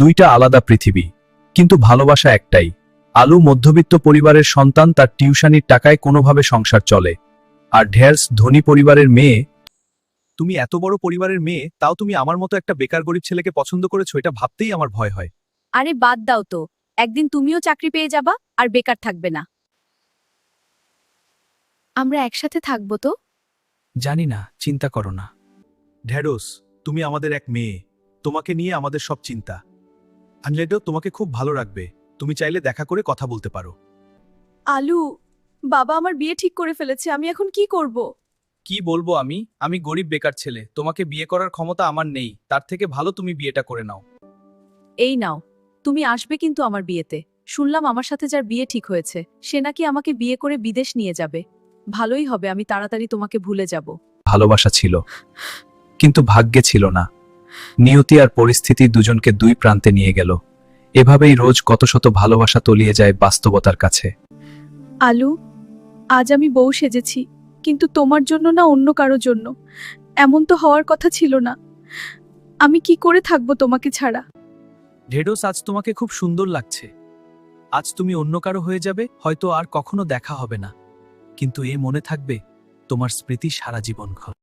দুইটা আলাদা পৃথিবী, কিন্তু ভালোবাসা একটাই। আলু মধ্যবিত্ত পরিবারের সন্তান, তার টিউশনির টাকায় কোনোভাবে সংসার চলে। আর ঢেয়ার্স ধনী পরিবারের মেয়ে। তুমি এত বড় পরিবারের মেয়ে, তাও তুমি আমার মতো একটা বেকার গরিব ছেলেকে পছন্দ করেছো, এটা ভাবতেই আমার ভয় হয়। আরে বাদ দাও তো, একদিন তুমিও চাকরি পেয়ে যাবা আর বেকার থাকবে না। আমরা একসাথে থাকবো তো? জানি না, চিন্তা করো না। ঢেড়স, তুমি আমাদের এক মেয়ে, তোমাকে নিয়ে আমাদের সব চিন্তা। আনলেডো তোমাকে খুব ভালো রাখবে, তুমি চাইলে দেখা করে কথা বলতে পারো। আলু, বাবা আমার বিয়ে ঠিক করে ফেলেছে, আমি এখন কি করব? কি বলবো আমি গরিব বেকার ছেলে, তোমাকে বিয়ে করার ক্ষমতা আমার নেই, তার থেকে ভালো তুমি বিয়েটা করে নাও। এই নাও, তুমি আসবে কিন্তু আমার বিয়েতে। শুনলাম আমার সাথে যার বিয়ে ঠিক হয়েছে সে নাকি আমাকে বিয়ে করে বিদেশ নিয়ে যাবে। ভালোই হবে, আমি তাড়াতাড়ি তোমাকে ভুলে যাব। ভালোবাসা ছিল, কিন্তু ভাগ্যে ছিল না। নিয়তি আর পরিস্থিতি দুজনকে দুই প্রান্তে নিয়ে গেল। এভাবেই রোজ কত শত ভালোবাসা তলিয়ে যায় বাস্তবতার কাছে। আলু, আজ আমি বউ সেজেছি, কিন্তু তোমার জন্য না, অন্য কারো জন্য। এমন তো হওয়ার কথা ছিল না। আমি কি করে থাকবো তোমাকে ছাড়া? ঢেডোস, আজ তোমাকে খুব সুন্দর লাগছে। আজ তুমি অন্য কারো হয়ে যাবে, হয়তো আর কখনো দেখা হবে না, কিন্তু এ মনে থাকবে, তোমার স্মৃতি সারা জীবন।